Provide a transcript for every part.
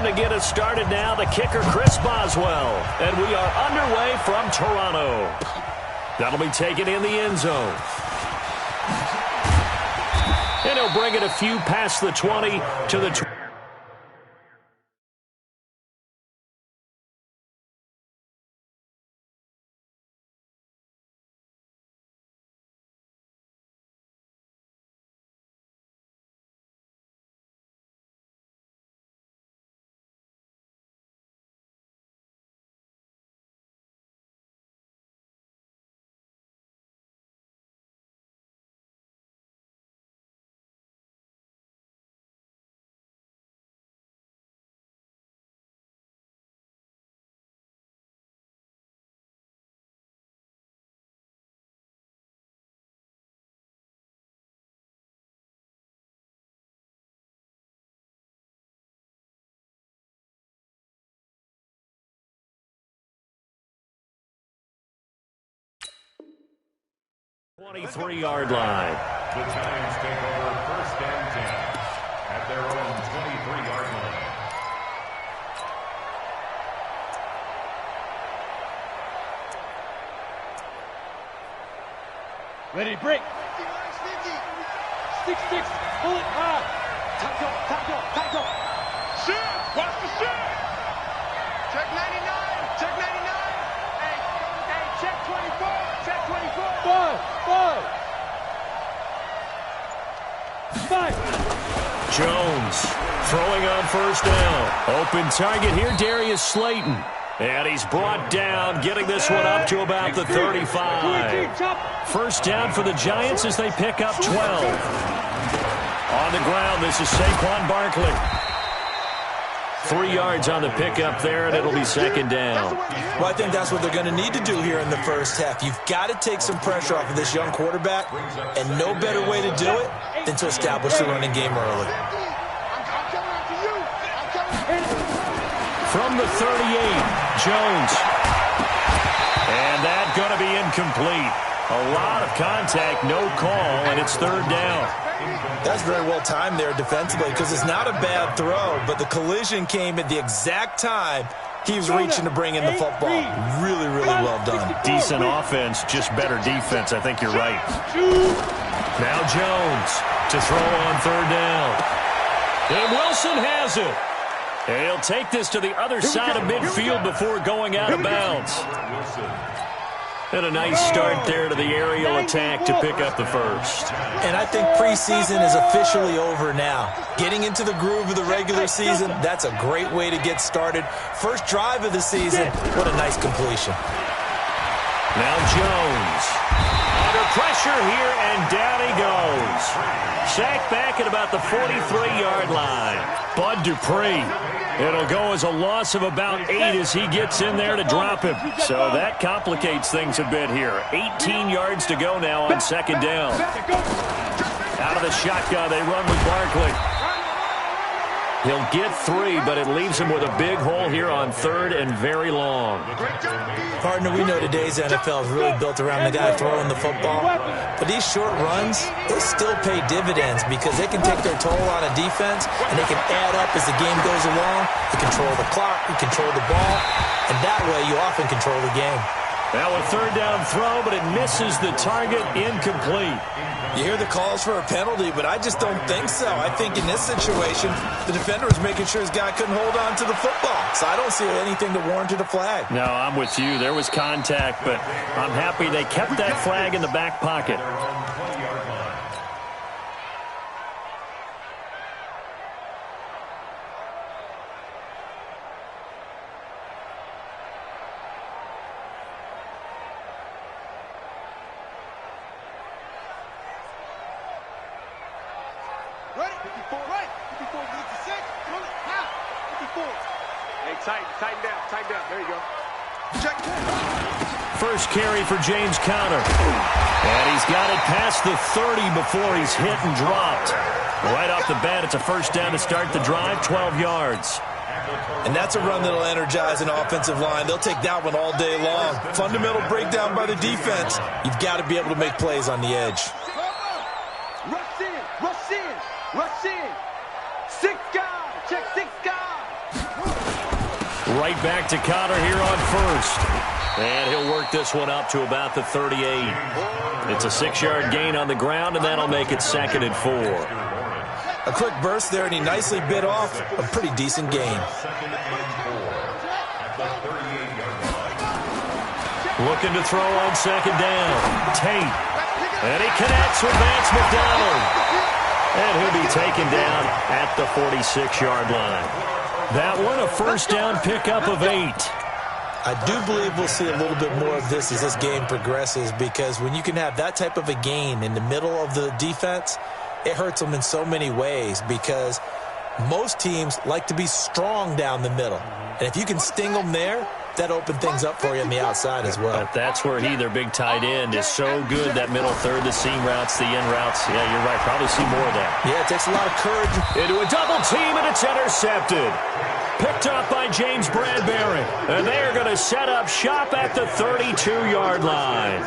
to get us started now, the kicker, Chris Boswell. And we are underway from Toronto. That'll be taken in the end zone. And he'll bring it a few past the 20 to the 20. Twenty-three-yard line. The Giants take over 1st and 10 at their own 23-yard line. Ready to break. 6-6, pull it high. Top go. Shit, watch the shit. Check 99, check 99. Hey, check 24, check 24. Five. Jones throwing on 1st down. Open target here, Darius Slayton. And he's brought down, getting this one up to about the 35. 1st down for the Giants as they pick up 12. On the ground, this is Saquon Barkley. 3 yards on the pickup there, and it'll be 2nd down. Well, I think that's what they're going to need to do here in the first half. You've got to take some pressure off of this young quarterback, and no better way to do it than to establish the running game early. From the 38, Jones. And that's going to be incomplete. A lot of contact, no call, and it's 3rd down. That's very well timed there defensively because it's not a bad throw, but the collision came at the exact time he was reaching to bring in the football. Really, really well done. Decent offense, just better defense. I think you're right. Now Jones to throw on 3rd down. And Wilson has it. And he'll take this to the other side of midfield before going out of bounds. And a nice start there to the aerial attack to pick up the 1st. And I think preseason is officially over now. Getting into the groove of the regular season, that's a great way to get started. First drive of the season, what a nice completion. Now Jones. Under pressure here, and down he goes. Sacked back at about the 43-yard line. Bud Dupree. It'll go as a loss of about 8 as he gets in there to drop him. So that complicates things a bit here. 18 yards to go now on 2nd down. Out of the shotgun, they run with Barkley. He'll get 3, but it leaves him with a big hole here on 3rd and very long. Partner, we know today's NFL is really built around the guy throwing the football. But these short runs, they still pay dividends because they can take their toll on a defense, and they can add up as the game goes along. You control the clock, you control the ball, and that way you often control the game. Now a 3rd down throw, but it misses the target, incomplete. You hear the calls for a penalty, but I just don't think so. I think in this situation, the defender was making sure his guy couldn't hold on to the football. So I don't see anything that warranted a flag. No, I'm with you. There was contact, but I'm happy they kept that flag in the back pocket. Ready? 54, right. 54, 56. Pull it. Now. 54. Hey, tighten down. There you go. Check. First carry for James Conner. And he's got it past the 30 before he's hit and dropped. Right off the bat, it's a 1st down to start the drive, 12 yards. And that's a run that'll energize an offensive line. They'll take that one all day long. Fundamental breakdown by the defense. You've got to be able to make plays on the edge. Rush in. 6 guys. Check 6 guys. Right back to Connor here on first. And he'll work this one up to about the 38. It's a 6-yard gain on the ground, and that'll make it 2nd and 4. A quick burst there, and he nicely bit off a pretty decent gain. Looking to throw on 2nd down. Tate. And he connects with Vance McDonald. And he'll be taken down at the 46-yard line. That one, a first down pickup of 8. I do believe we'll see a little bit more of this as this game progresses, because when you can have that type of a gain in the middle of the defense, it hurts them in so many ways, because most teams like to be strong down the middle. And if you can sting them there, that opens things up for you on the outside as well. But that's where he, their big tight end, is so good, that middle third, the seam routes, the in routes. Yeah, you're right. Probably see more of that. Yeah, it takes a lot of courage. Into a double team, and it's intercepted. Picked up by James Bradbury. And they are going to set up shop at the 32-yard line.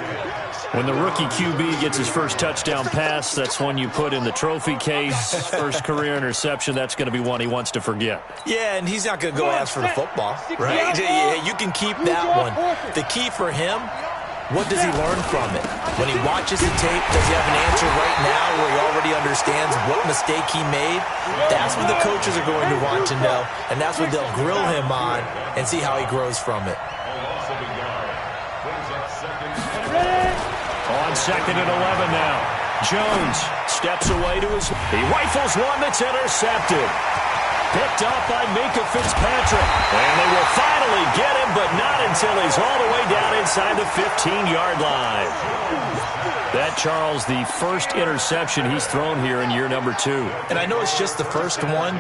When the rookie QB gets his first touchdown pass, that's one you put in the trophy case. First career interception, that's going to be one he wants to forget. Yeah, and he's not going to go ask for the football, right? Yeah, you can keep that one. The key for him, what does he learn from it? When he watches the tape, does he have an answer right now where he already understands what mistake he made? That's what the coaches are going to want to know, and that's what they'll grill him on and see how he grows from it. On 2nd and 11 now. Jones steps away to his... He rifles one that's intercepted. Picked off by Minkah Fitzpatrick. And they will finally get him, but not until he's all the way down inside the 15-yard line. That, Charles, the first interception he's thrown here in year number 2. And I know it's just the first one,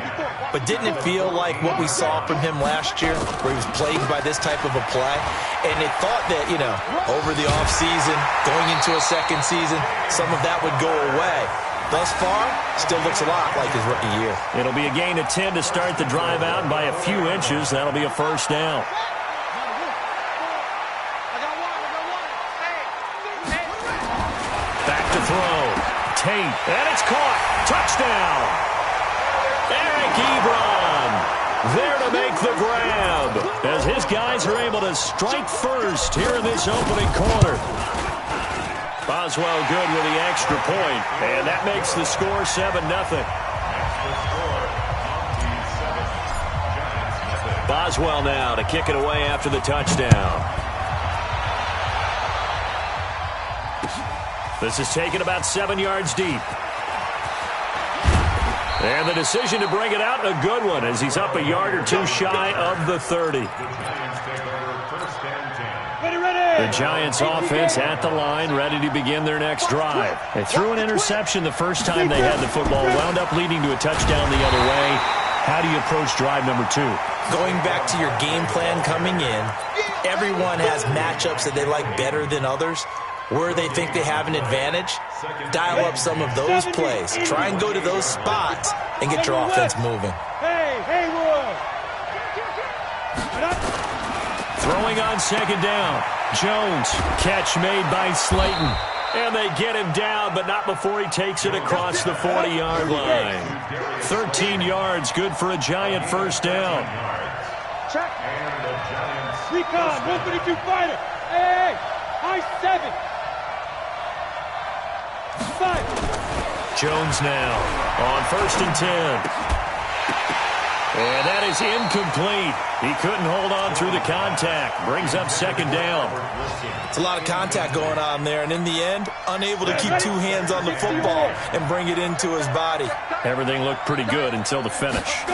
but didn't it feel like what we saw from him last year, where he was plagued by this type of a play? And it thought that, you know, over the offseason, going into a second season, some of that would go away. Thus far, still looks a lot like his rookie year. It'll be a gain of 10 to start the drive out, and by a few inches, that'll be a first down. Back to throw. Tate, and it's caught. Touchdown. Eric Ebron there to make the grab, as his guys are able to strike first here in this opening quarter. Boswell good with the extra point, and that makes the score 7-0. Boswell now to kick it away after the touchdown. This is taken about 7 yards deep. And the decision to bring it out, a good one, as he's up a yard or two shy of the 30. The Giants offense at the line, ready to begin their next drive. They threw an interception the first time they had the football, wound up leading to a touchdown the other way. How do you approach drive number 2? Going back to your game plan coming in, everyone has matchups that they like better than others. Where they think they have an advantage, dial up some of those plays. Try and go to those spots and get your offense moving. Throwing on 2nd down. Jones, catch made by Slayton. And they get him down, but not before he takes it across the 40-yard line. 13 yards, good for a Giant first down. Check. Recon, 132 fighter. Hey, high 7. 5. Jones now on 1st and 10. And that is incomplete. He couldn't hold on through the contact. Brings up 2nd down. It's a lot of contact going on there, and in the end, unable to keep 2 hands on the football and bring it into his body. Everything looked pretty good until the finish.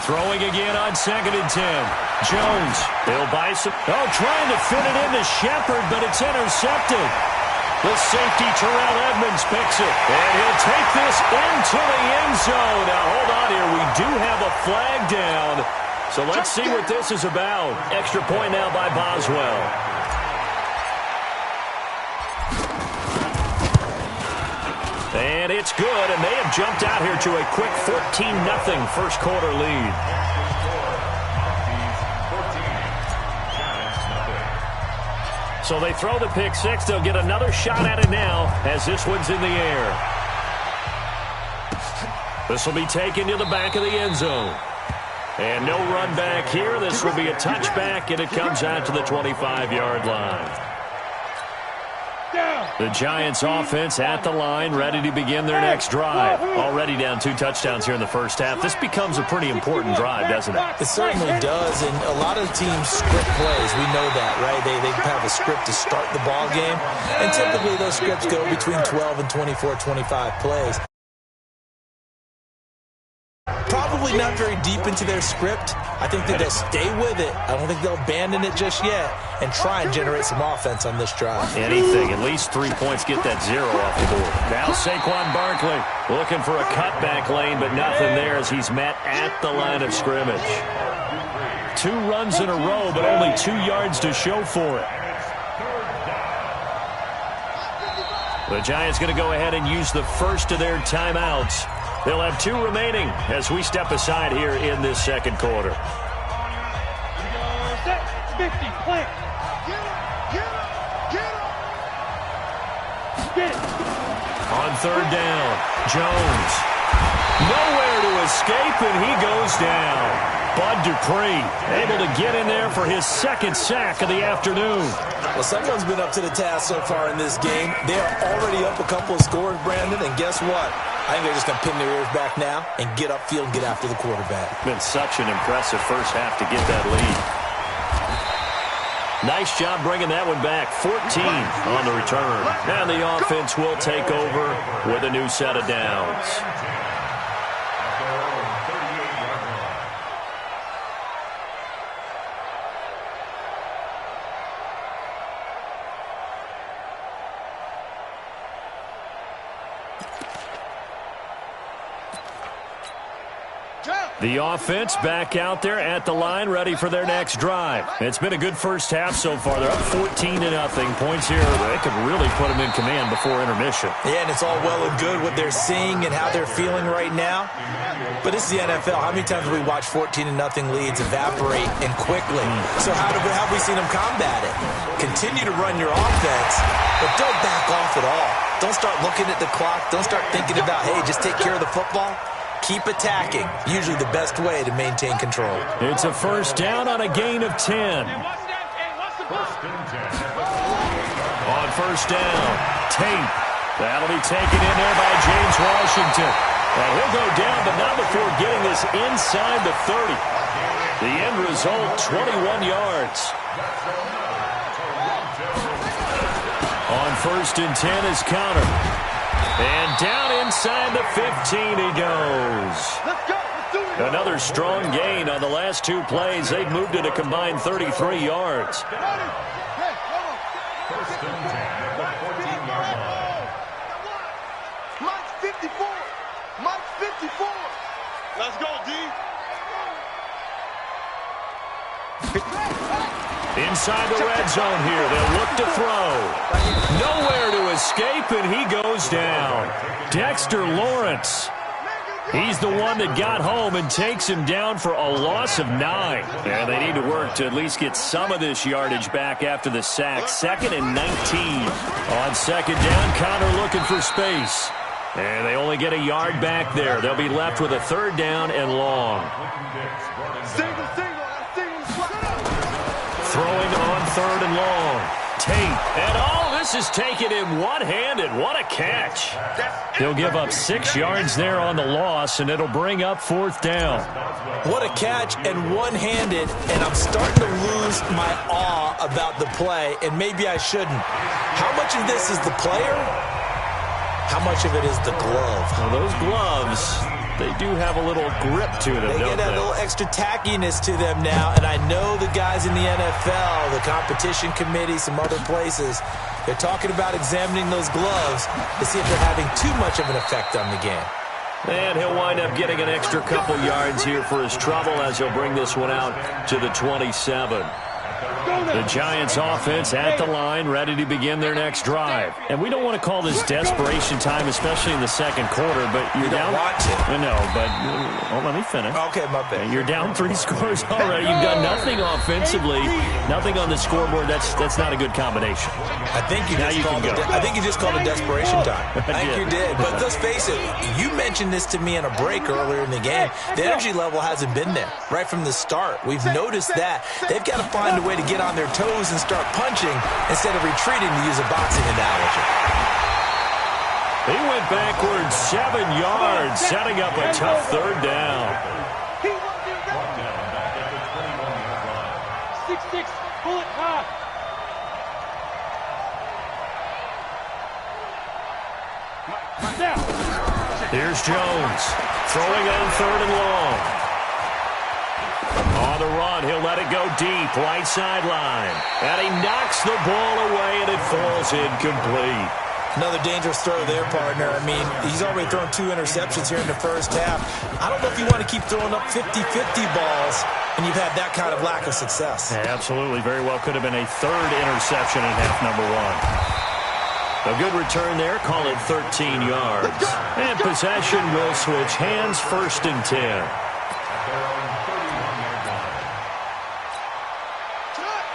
Throwing again on 2nd and 10. Jones, they'll buy some. Oh, trying to fit it into Shepard, but it's intercepted. The safety, Terrell Edmonds, picks it. And he'll take this into the end zone. Now, hold on here. We do have a flag down. So let's see what this is about. Extra point now by Boswell. And it's good, and they have jumped out here to a quick 14-0 first quarter lead. So they throw the pick six. They'll get another shot at it now as this one's in the air. This will be taken to the back of the end zone. And no run back here. This will be a touchback, and it comes out to the 25-yard line. The Giants offense at the line, ready to begin their next drive. Already down 2 touchdowns here in the first half. This becomes a pretty important drive, doesn't it? It certainly does, and a lot of teams script plays. We know that, right? They have a script to start the ball game, and typically those scripts go between 12 and 24, 25 plays. Probably not very deep into their script. I think that they'll stay with it. I don't think they'll abandon it just yet and try and generate some offense on this drive. Anything. At least 3 points, get that 0 off the board. Now Saquon Barkley looking for a cutback lane, but nothing there as he's met at the line of scrimmage. 2 runs in a row, but only 2 yards to show for it. The Giants going to go ahead and use the first of their timeouts. They'll have 2 remaining as we step aside here in this second quarter. 50, plant. Get it. On third down, Jones. Nowhere to escape, and he goes down. Bud Dupree able to get in there for his second sack of the afternoon. Well, someone's been up to the task so far in this game. They are already up a couple of scores, Brandon, and guess what? I think they're just going to pin their ears back now and get upfield and get after the quarterback. Been such an impressive first half to get that lead. Nice job bringing that one back. 14 on the return. And the offense will take over with a new set of downs. The offense back out there at the line, ready for their next drive. It's been a good first half so far. They're up 14-0. Points here, they could really put them in command before intermission. Yeah, and it's all well and good what they're seeing and how they're feeling right now. But this is the NFL. How many times have we watched 14-0 leads evaporate and quickly? So how have we seen them combat it? Continue to run your offense, but don't back off at all. Don't start looking at the clock. Don't start thinking about, hey, just take care of the football. Keep attacking. Usually the best way to maintain control. It's a first down on a gain of 10. On first down, Tate. That'll be taken in there by James Washington. And he'll go down, but not before getting this inside the 30. The end result, 21 yards. On first and 10 is Connor. And down inside the 15 he goes. Another strong gain on the last 2 plays. They've moved it a combined 33 yards. First and 10 at the 14-yard line. Mike's 54. Mike's 54. Let's go, D. Inside the red zone here. They'll look to throw. Nowhere to escape, and he goes down. Dexter Lawrence. He's the one that got home and takes him down for a loss of 9. And they need to work to at least get some of this yardage back after the sack. 2nd and 19. On second down, Connor looking for space. And they only get a yard back there. They'll be left with a 3rd down and long. Throwing on 3rd and long. Tate. And this is taken in one-handed. What a catch. They'll give up 6 yards there on the loss, and it'll bring up 4th down. What a catch and one-handed, and I'm starting to lose my awe about the play, and maybe I shouldn't. How much of this is the player? How much of it is the glove? Well, those gloves, they do have a little grip to them, They get a little extra tackiness to them now, and I know the guys in the NFL, the competition committee, some other places, they're talking about examining those gloves to see if they're having too much of an effect on the game. And he'll wind up getting an extra couple yards here for his trouble as he'll bring this one out to the 27. The Giants offense at the line, ready to begin their next drive. And we don't want to call this desperation time, especially in the second quarter, but you're down. Watch it. I know, but let me finish. Okay, my bad. You're down 3 scores already. You've done nothing offensively, nothing on the scoreboard. That's not a good combination. I think you just called it desperation time. I think you did. But let's face it, you mentioned this to me in a break earlier in the game. The energy level hasn't been there right from the start. We've noticed that. They've got to find a way to get on their toes and start punching instead of retreating, to use a boxing analogy. He went backwards 7 yards, setting up a tough third down. 6'6", bullet high. Here's Jones, throwing on 3rd and long. On the run, he'll let it go deep, right sideline. And he knocks the ball away, and it falls incomplete. Another dangerous throw there, partner. I mean, he's already thrown 2 interceptions here in the first half. I don't know if you want to keep throwing up 50-50 balls, and you've had that kind of lack of success. Yeah, absolutely. Very well could have been a 3rd interception in half number 1. A good return there. Call it 13 yards. And possession will switch hands, 1st and 10.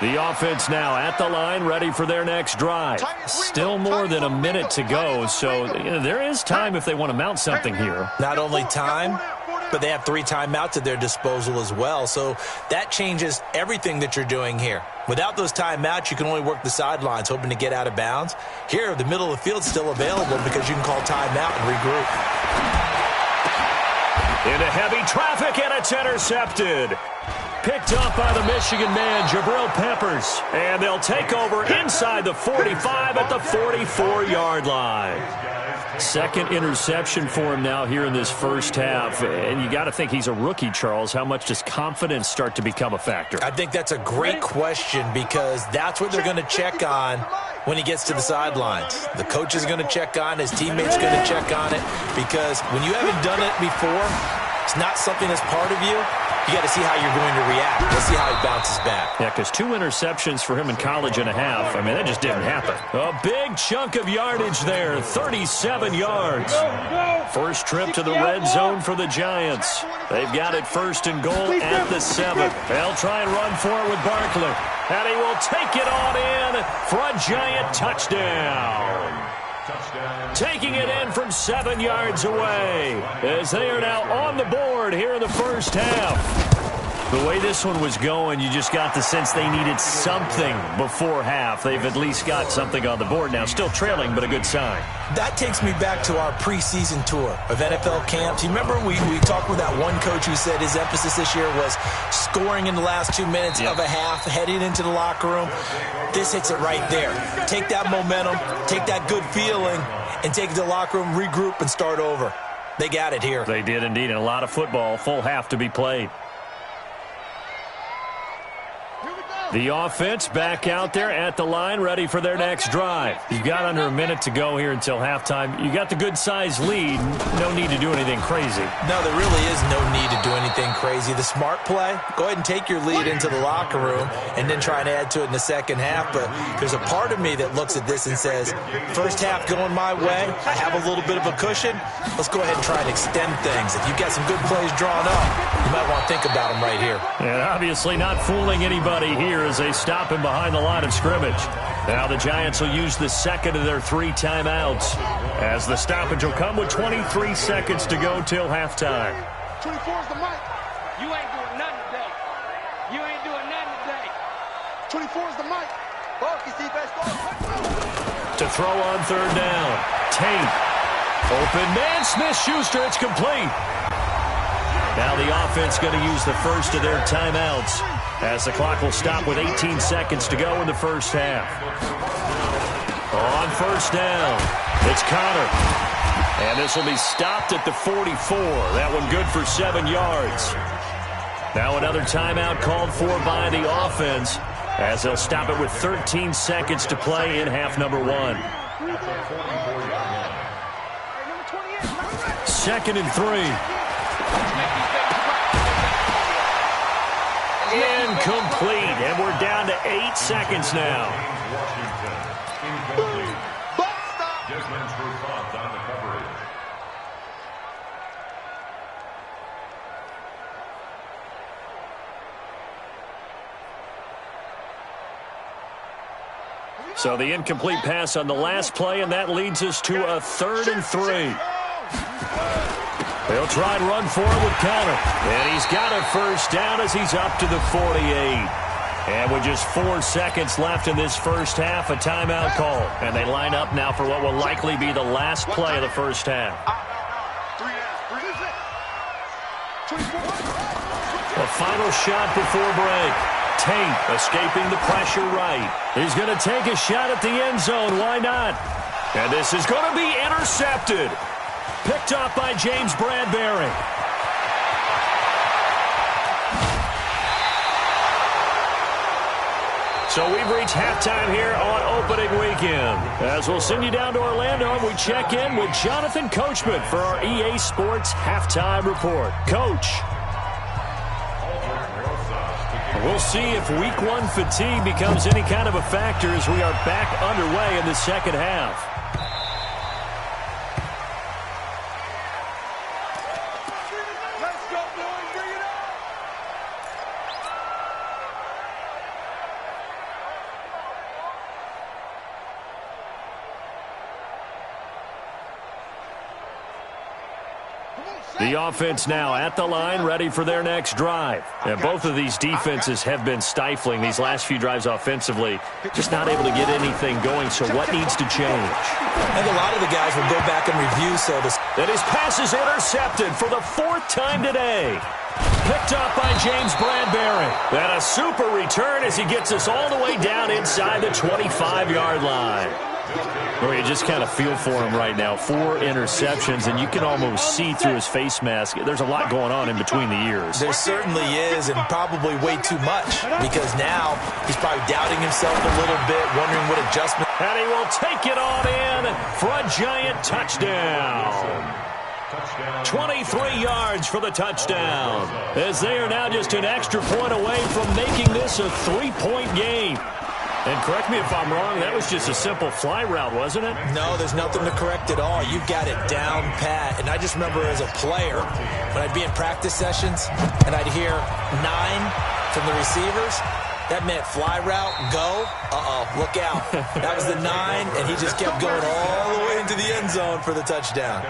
The offense now at the line, ready for their next drive. Still more than a minute to go, so there is time if they want to mount something here. Not only time, but they have 3 timeouts at their disposal as well, so that changes everything that you're doing here. Without those timeouts, you can only work the sidelines, hoping to get out of bounds. Here, the middle of the field's still available because you can call timeout and regroup. Into heavy traffic, and it's intercepted. Picked up by the Michigan man, Jabril Peppers. And they'll take over inside the 45 at the 44-yard line. 2nd interception for him now here in this first half. And you got to think he's a rookie, Charles. How much does confidence start to become a factor? I think that's a great question because that's what they're going to check on when he gets to the sidelines. The coach is going to check on, his teammates going to check on it, because when you haven't done it before, it's not something that's part of you. You got to see how you're going to react. Let's see how he bounces back. Yeah, because 2 interceptions for him in college and a half. I mean, that just didn't happen. A big chunk of yardage there, 37 yards. First trip to the red zone for the Giants. They've got it 1st and goal at the 7. They'll try and run for it with Barkley. And he will take it on in for a Giant touchdown. Taking it in from 7 yards away as they are now on the board here in the first half. The way this one was going, you just got the sense they needed something before half. They've at least got something on the board now. Still trailing, but a good sign. That takes me back to our preseason tour of NFL camps. You remember we talked with that one coach who said his emphasis this year was scoring in the last 2 minutes of a half, heading into the locker room. This hits it right there. Take that momentum, take that good feeling, and take it to the locker room, regroup, and start over. They got it here. They did indeed, and a lot of football, full half to be played. The offense back out there at the line, ready for their next drive. You've got under a minute to go here until halftime. You got the good-sized lead. No need to do anything crazy. No, there really is no need to do anything crazy. The smart play, go ahead and take your lead into the locker room and then try and add to it in the second half. But there's a part of me that looks at this and says, first half going my way, I have a little bit of a cushion. Let's go ahead and try and extend things. If you've got some good plays drawn up, you might want to think about them right here. And obviously not fooling anybody here as they stop him behind the line of scrimmage. Now the Giants will use the 2nd of their 3 timeouts as the stoppage will come with 23 seconds to go till halftime. 24 is the mic. You ain't doing nothing today. You ain't doing nothing today. 24 is the mic. To throw on 3rd down. Tate. Open man, Smith-Schuster. It's complete. Now the offense going to use the 1st of their timeouts as the clock will stop with 18 seconds to go in the first half. On 1st down, it's Connor. And this will be stopped at the 44. That one good for 7 yards. Now another timeout called for by the offense as they'll stop it with 13 seconds to play in half number 1. 2nd and 3. Incomplete, and we're down to 8 seconds now. Washington, incomplete. Desmond Trufant on the coverage. So the incomplete pass on the last play, and that leads us to a 3rd and 3. He'll try and run for it with Connor. And he's got a first down as he's up to the 48. And with just 4 seconds left in this first half, a timeout call. And they line up now for what will likely be the last play of the first half. A final shot before break. Tate escaping the pressure right. He's going to take a shot at the end zone. Why not? And this is going to be intercepted. Picked up by James Bradbury. So we've reached halftime here on opening weekend. As we'll send you down to Orlando, and we check in with Jonathan Coachman for our EA Sports Halftime Report. Coach. We'll see if Week 1 fatigue becomes any kind of a factor as we are back underway in the second half. Let's go, boys. Bring it on. The offense now at the line, ready for their next drive. And both of these defenses have been stifling these last few drives offensively. Just not able to get anything going, so what needs to change? I think a lot of the guys will go back and review. So And his pass is intercepted for the 4th time today. Picked up by James Bradbury. And a super return as he gets us all the way down inside the 25-yard line. Well, you just kind of feel for him right now. 4 interceptions, and you can almost see through his face mask. There's a lot going on in between the ears. There certainly is, and probably way too much, because now he's probably doubting himself a little bit, wondering what adjustment. And he will take it on in for a giant touchdown. 23 yards for the touchdown, as they are now just an extra point away from making this a 3-point game. And correct me if I'm wrong, that was just a simple fly route, wasn't it? No, there's nothing to correct at all. You've got it down pat. And I just remember as a player, when I'd be in practice sessions and I'd hear 9 from the receivers, that meant fly route, go, look out. That was the 9, and he just kept going all the way into the end zone for the touchdown.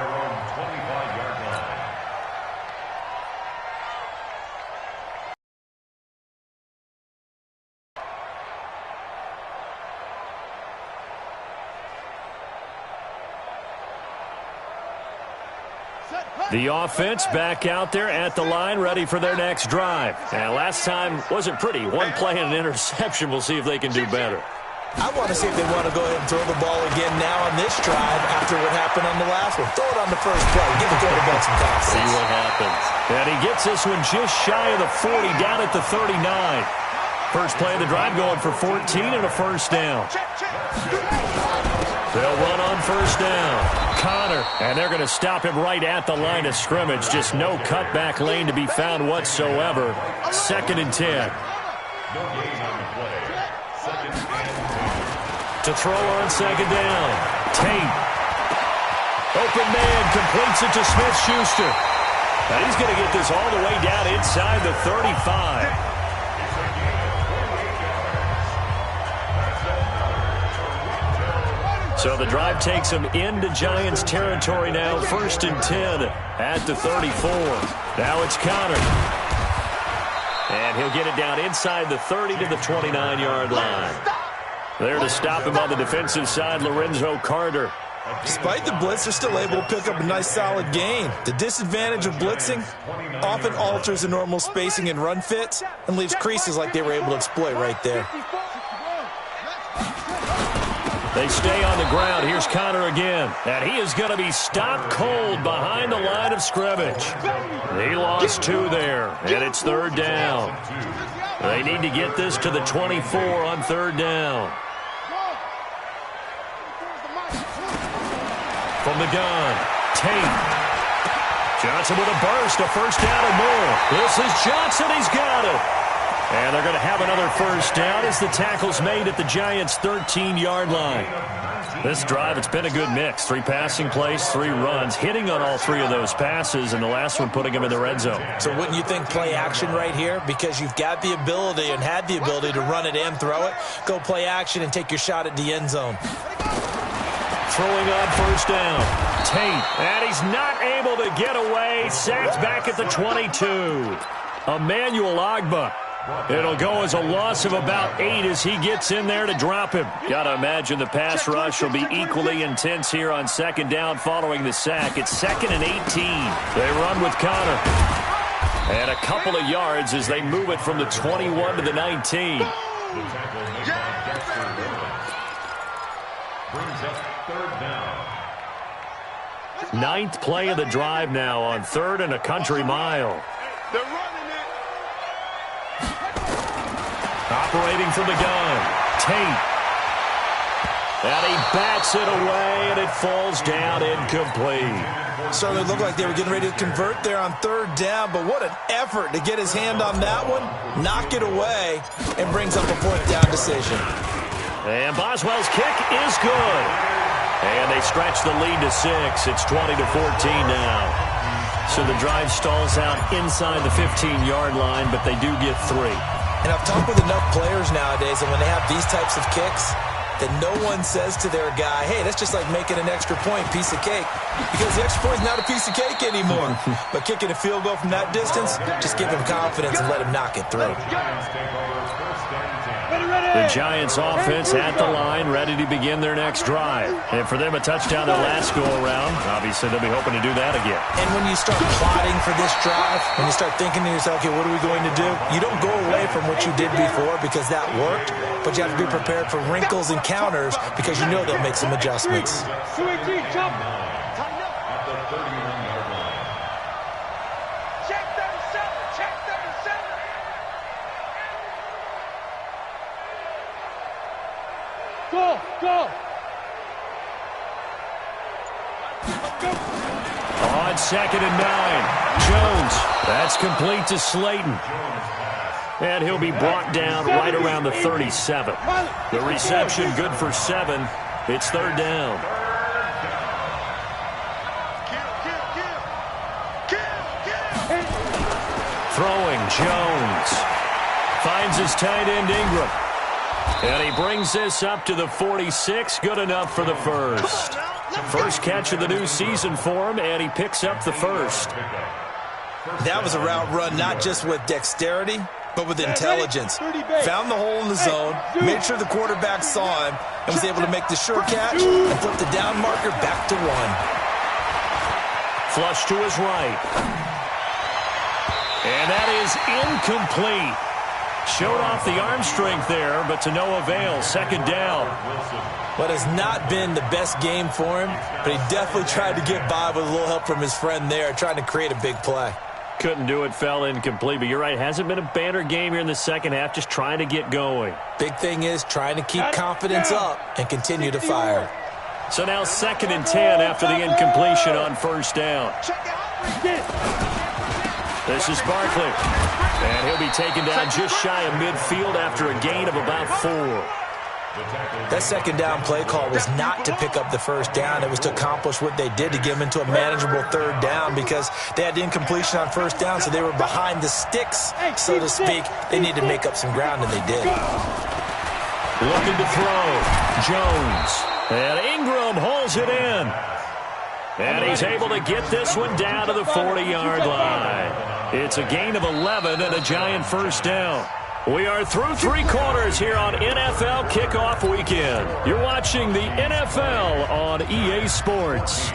The offense back out there at the line, ready for their next drive. And last time wasn't pretty. 1 play and an interception. We'll see if they can do better. I want to see if they want to go ahead and throw the ball again now on this drive after what happened on the last one. Throw it on the first play. Give the quarterback some confidence. See what happens. And he gets this one just shy of the 40, down at the 39. First play of the drive going for 14 and a first down. They'll run on first down. Connor, and they're going to stop him right at the line of scrimmage. Just no cutback lane to be found whatsoever. 2nd and 10. No gain on the play. 2nd and 10. To throw on 2nd down. Tate. Open man, completes it to Smith-Schuster. Now he's going to get this all the way down inside the 35. So the drive takes him into Giants territory now. 1st and 10 at the 34. Now it's Connor. And he'll get it down inside the 30 to the 29-yard line. There to stop him on the defensive side, Lorenzo Carter. Despite the blitz, they're still able to pick up a nice, solid gain. The disadvantage of blitzing often alters the normal spacing and run fits and leaves creases like they were able to exploit right there. They stay on the ground. Here's Connor again. And he is going to be stopped cold behind the line of scrimmage. He lost 2 there, and it's 3rd down. They need to get this to the 24 on 3rd down. From the gun, Tate. Johnson with a burst, a first down and more. This is Johnson. He's got it. And they're going to have another first down as the tackle's made at the Giants' 13-yard line. This drive, it's been a good mix. 3 passing plays, 3 runs, hitting on all 3 of those passes, and the last one putting them in the red zone. So wouldn't you think play action right here? Because you've got the ability and had the ability to run it and throw it. Go play action and take your shot at the end zone. Throwing on first down. Tate, and he's not able to get away. Sacked back at the 22. Emmanuel Ogbah. It'll go as a loss of about 8 as he gets in there to drop him. Got to imagine the pass rush will be equally intense here on second down following the sack. It's 2nd and 18. They run with Connor. And a couple of yards as they move it from the 21 to the 19. The tackle made by Dexter brings up 3rd down. 9th play of the drive now on 3rd and a country mile. They're running it. Operating from the gun, Tate. And he bats it away, and it falls down incomplete. Certainly looked like they were getting ready to convert there on 3rd down, but what an effort to get his hand on that one, knock it away, and brings up a 4th down decision. And Boswell's kick is good. And they stretch the lead to 6. It's 20-14 now. So the drive stalls out inside the 15-yard line, but they do get 3. And I've talked with enough players nowadays, and when they have these types of kicks, that no one says to their guy, hey, that's just like making an extra point, piece of cake. Because the extra point is not a piece of cake anymore. But kicking a field goal from that distance, just give him confidence and let him knock it through. The Giants offense at the line, ready to begin their next drive. And for them, a touchdown their last go-around. Obviously, they'll be hoping to do that again. And when you start plotting for this drive, when you start thinking to yourself, okay, what are we going to do? You don't go away from what you did before because that worked, but you have to be prepared for wrinkles and counters because you know they'll make some adjustments. At the 31-yard line. Check 37. Check 37. Go. On 2nd and 9, Jones. That's complete to Slayton. And he'll be brought down right around the 37. The reception good for 7. It's 3rd down. Throwing, Jones. Finds his tight end, Ingram. And he brings this up to the 46. Good enough for the first. First catch of the new season for him, and he picks up the first. That was a route run not just with dexterity, but with intelligence. Found the hole in the zone, made sure the quarterback saw him, and was able to make the sure catch and flip the down marker back to 1. Flush to his right. And that is incomplete. Showed off the arm strength there, but to no avail. 2nd down. What has not been the best game for him, but he definitely tried to get by with a little help from his friend there, trying to create a big play. Couldn't do it, fell incomplete, but you're right. Hasn't been a banner game here in the second half, just trying to get going. Big thing is trying to keep confidence up and continue to fire. So now 2nd and 10 after the incompletion on 1st down. This is Barkley. And he'll be taken down just shy of midfield after a gain of about 4. That 2nd down play call was not to pick up the 1st down. It was to accomplish what they did to get them into a manageable 3rd down because they had the incompletion on 1st down, so they were behind the sticks, so to speak. They needed to make up some ground, and they did. Looking to throw. Jones. And Ingram holds it in. And he's able to get this one down to the 40-yard line. It's a gain of 11 and a Giant first down. We are through 3 quarters here on NFL Kickoff Weekend. You're watching the NFL on EA Sports.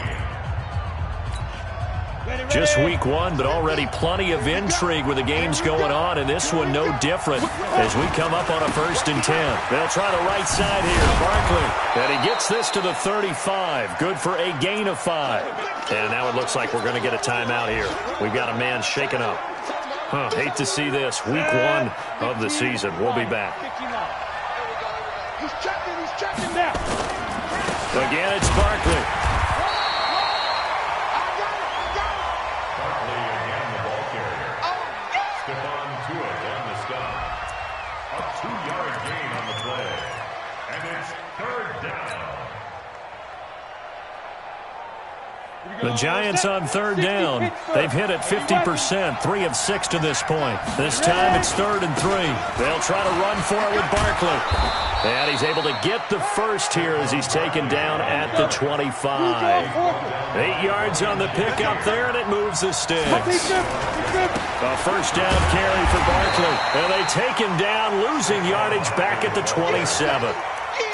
Just week 1, but already plenty of intrigue with the games going on, and this one no different as we come up on a 1st and 10. They'll try the right side here. Barkley, and he gets this to the 35. Good for a gain of 5. And now it looks like we're going to get a timeout here. We've got a man shaken up. Hate to see this. Week 1 of the season. We'll be back. He's checking now. Again, it's Barkley. The Giants on third down. They've hit it 50%, 3 of 6 to this point. This time it's 3rd and 3. They'll try to run for it with Barkley. And he's able to get the first here as he's taken down at the 25. 8 yards on the pickup there, and it moves the sticks. A first down carry for Barkley. And they take him down, losing yardage back at the 27.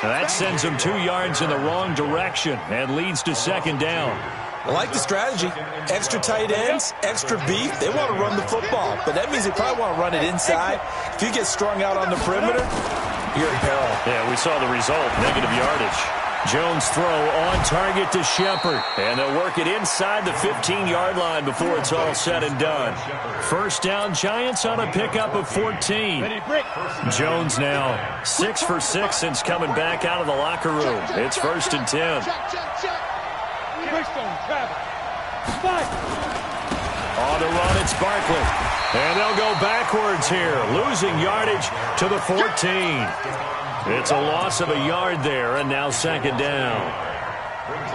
And that sends him 2 yards in the wrong direction and leads to 2nd down. I like the strategy. Extra tight ends, extra beef. They want to run the football, but that means they probably want to run it inside. If you get strung out on the perimeter, you're in peril. Yeah, we saw the result, negative yardage. Jones throw on target to Shepard, and they'll work it inside the 15-yard line before it's all said and done. First down, Giants on a pickup of 14. Jones now 6 for 6 since coming back out of the locker room. It's 1st and 10. On the run, it's Barkley. And they'll go backwards here, losing yardage to the 14. It's a loss of a yard there, and now 2nd down.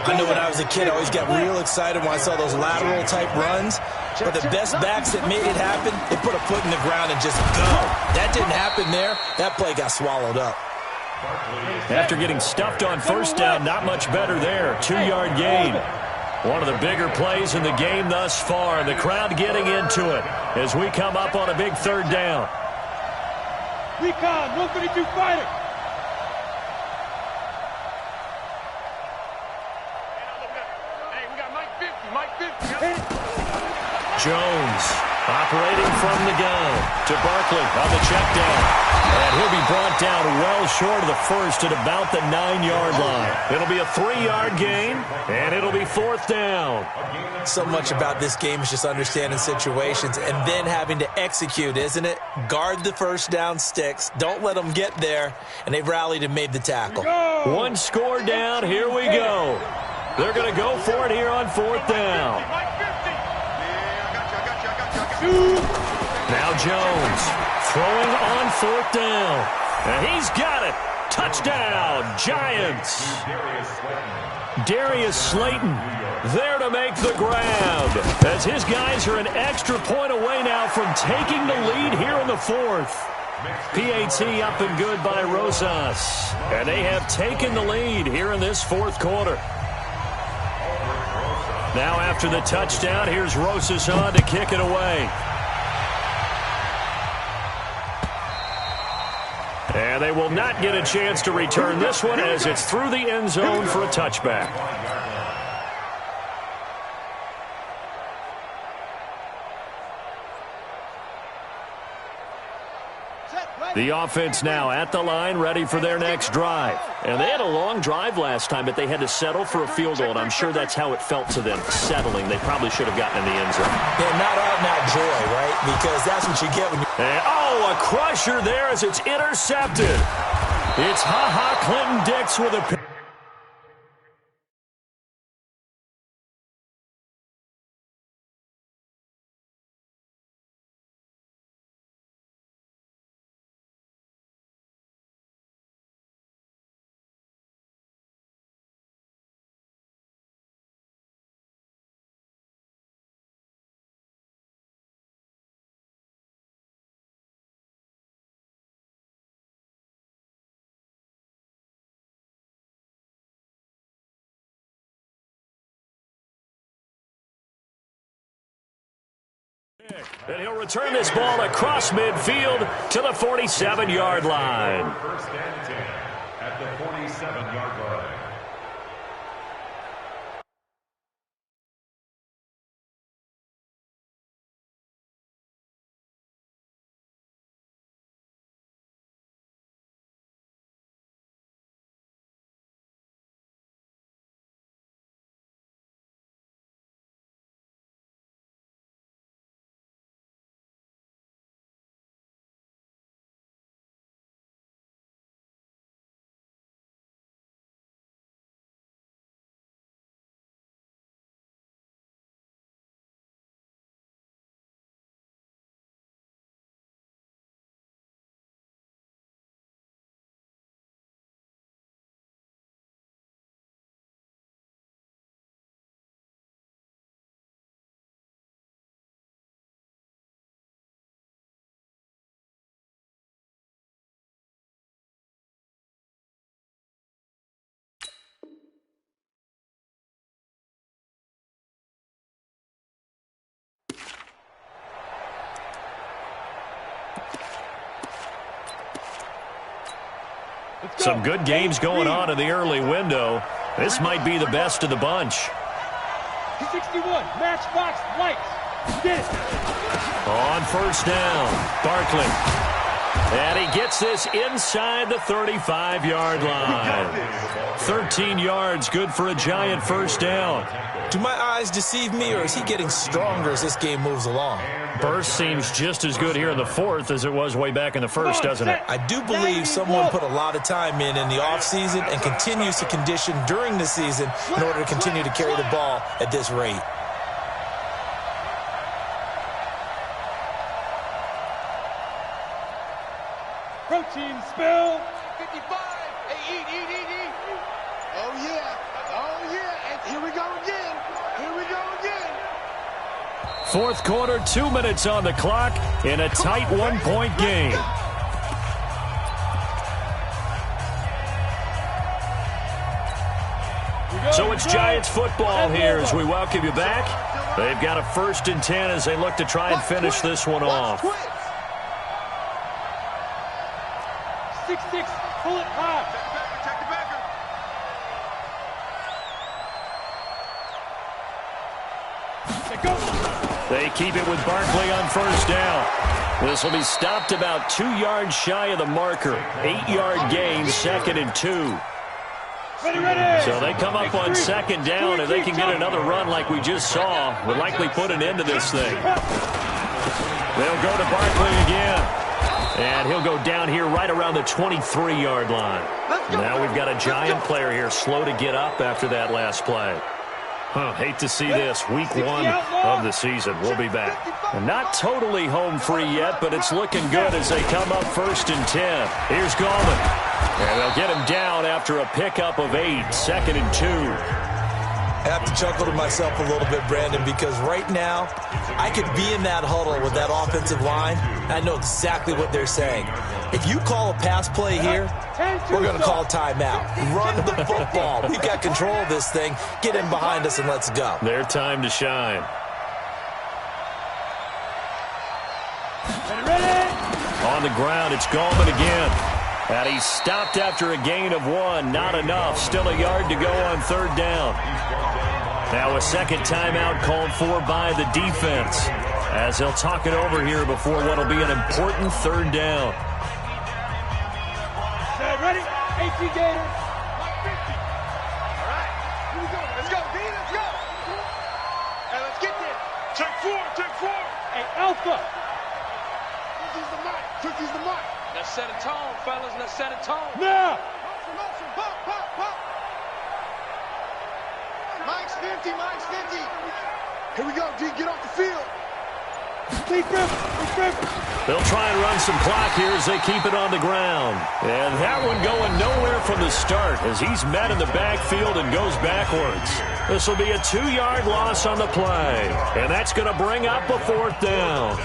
I know when I was a kid, I always got real excited when I saw those lateral-type runs. But the best backs that made it happen, they put a foot in the ground and just go. That didn't happen there. That play got swallowed up. After getting stuffed on first down, not much better there. 2-yard gain. One of the bigger plays in the game thus far, and the crowd getting into it as we come up on a big 3rd down. Recon, 132 fighter. Hey, we got Mike 50. Jones operating from the gun to Barkley on the check down. And he'll be brought down well short of the first at about the 9-yard line. It'll be a 3-yard gain, and it'll be 4th down. So much about this game is just understanding situations and then having to execute, isn't it? Guard the first down sticks. Don't let them get there. And they've rallied and made the tackle. 1 score down. Here we go. They're going to go for it here on 4th down. Now Jones throwing on 4th down. And he's got it. Touchdown, Giants. Darius Slayton there to make the grab, as his guys are an extra point away now from taking the lead here in the 4th. PAT up and good by Rosas. And they have taken the lead here in this 4th quarter. Now after the touchdown, here's Rosas on to kick it away. And they will not get a chance to return this one as it's through the end zone for a touchback. The offense now at the line, ready for their next drive. And they had a long drive last time, but they had to settle for a field goal, and I'm sure that's how it felt to them, settling. They probably should have gotten in the end zone. Yeah, not out and out joy, right? Because that's what you get when you... And, oh, a crusher there as it's intercepted. It's Ha-Ha Clinton-Dix with a... And he'll return this ball across midfield to the 47-yard line. 1st and 10 at the 47-yard line. Some good games going on in the early window. This might be the best of the bunch. 61, matchbox lights. Get it. On first down, Barkley. And he gets this inside the 35-yard line. 13 yards, good for a Giant first down. Do my eyes deceive me, or is he getting stronger as this game moves along? Burst seems just as good here in the fourth as it was way back in the first, doesn't it? I do believe someone put a lot of time in the offseason and continues to condition during the season in order to continue to carry the ball at this rate. Protein spill. 55. Hey, eat. Oh, yeah. And here we go again. Fourth quarter, 2 minutes on the clock in a tight one-point game. So it's Giants football here as we welcome you back. They've got a 1st and 10 as they look to try and finish this one off. 6-6, pull it high. Check the backer. They keep it with Barkley on first down. This will be stopped about 2 yards shy of the marker. 8-yard gain, 2nd and 2. Ready. So they come up on 2nd down, and they can get another run like we just saw. Would likely put an end to this thing. They'll go to Barkley again. And he'll go down here right around the 23-yard line. Now we've got a Giant player here slow to get up after that last play. Hate to see this. Week 1 of the season. We'll be back. And not totally home free yet, but it's looking good as they come up 1st and 10. Here's Gallman. And they'll get him down after a pickup of 8. 2nd and 2. I have to chuckle to myself a little bit, Brandon, because right now I could be in that huddle with that offensive line, and I know exactly what they're saying. If you call a pass play here, we're going to call timeout. Run the football. We've got control of this thing. Get in behind us and let's go. Their time to shine. On the ground, it's Gallman again. And he's stopped after a gain of 1. Not enough. Still a yard to go on 3rd down. Now a 2nd timeout called for by the defense, as they'll talk it over here before what will be an important 3rd down. Ready? 18 Gators. All right. Here we go. Let's go, D. Let's go. Hey, let's get there. Check 4. Hey, Alpha. Tookie's the mark. Let's set a tone, fellas. Let's set a tone. Now. Motion. Pop. Mike's 50. Here we go, D. Get off the field. They'll try and run some clock here as they keep it on the ground. And that one going nowhere from the start as he's met in the backfield and goes backwards. This will be a 2-yard loss on the play. And that's going to bring up a 4th down.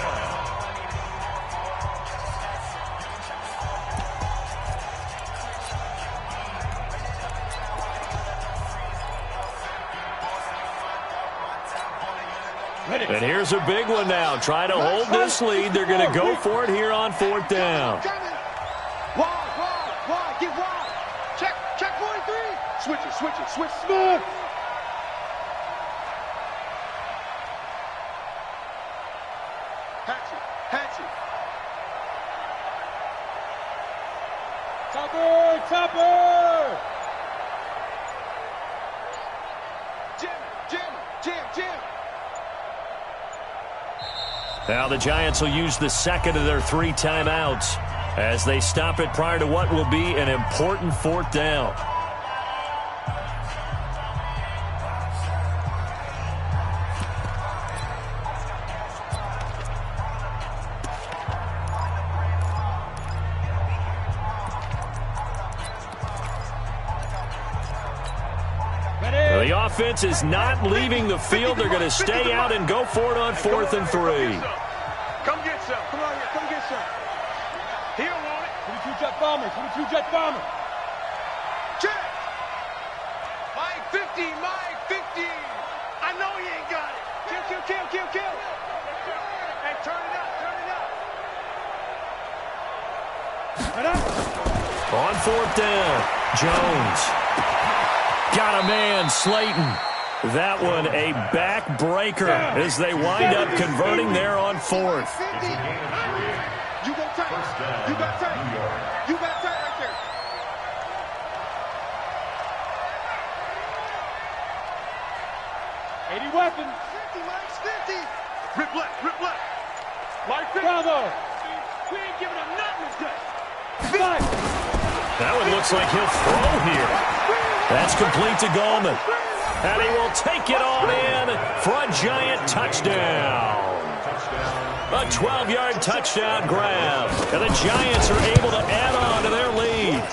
And here's a big one now. Trying to hold this lead. They're going to go for it here on 4th down. Wide. Get wide. Check 43. Switch. Smooth. Hatchet. Topper. Jam. Now the Giants will use the 2nd of their 3 timeouts as they stop it prior to what will be an important 4th down. The offense is not leaving the field. They're going to stay out and go for it on 4th and 3. Come get some. Come on here. Come get some. He don't want it. 22 jet bomber. Check. Mike 50. I know he ain't got it. Kill. Hey, turn it up. On fourth down, Jones. Got a man, Slayton. That one a backbreaker as they wind up converting there on fourth. You go tight. You got tight. You got tight right there. Any weapons. 50, Mike's 50. Rip left, rip left. Like this. Bravo. We ain't giving him nothing today. Fight. That one looks like he'll throw here. That's complete to Gallman. And he will take it on in for a giant touchdown. A 12-yard touchdown grab. And the Giants are able to add on to their lead.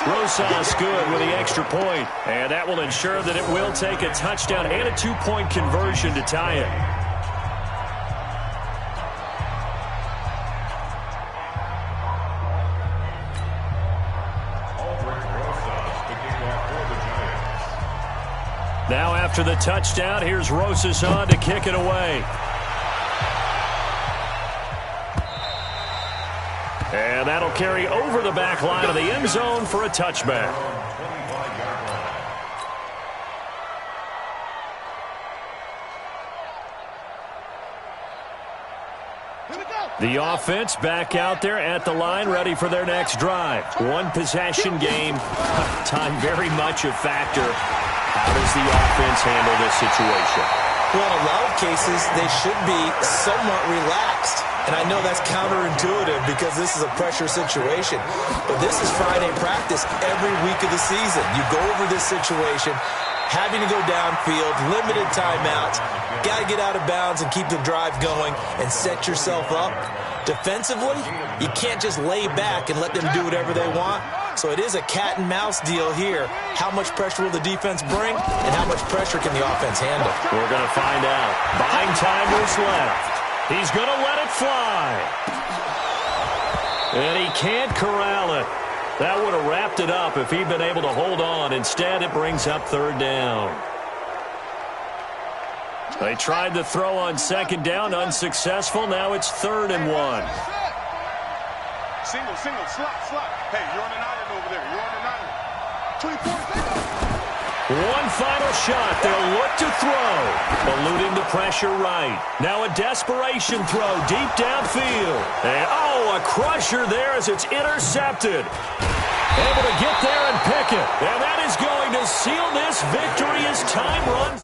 Rosas good with the extra point. And that will ensure that it will take a touchdown and a 2-point conversion to tie it. Now after the touchdown, here's Rosas on to kick it away. And that'll carry over the back line of the end zone for a touchback. The offense back out there at the line, ready for their next drive. One possession game. Time very much a factor. How does the offense handle this situation? Well, in a lot of cases, they should be somewhat relaxed. And I know that's counterintuitive because this is a pressure situation. But this is Friday practice every week of the season. You go over this situation, having to go downfield, limited timeouts, got to get out of bounds and keep the drive going and set yourself up. Defensively, you can't just lay back and let them do whatever they want. So it is a cat and mouse deal here. How much pressure will the defense bring and how much pressure can the offense handle? We're going to find out. Buying time is left. He's going to let it fly. And he can't corral it. That would have wrapped it up if he'd been able to hold on. Instead, it brings up third down. They tried to throw on second down, unsuccessful. Now it's 3rd and 1. Single, slot. Hey, you're on an island over there. You're on an island. 24. One final shot. They'll look to throw. Eluding the pressure right. Now a desperation throw deep downfield. And, a crusher there as it's intercepted. Able to get there and pick it. And that is going to seal this victory as time runs.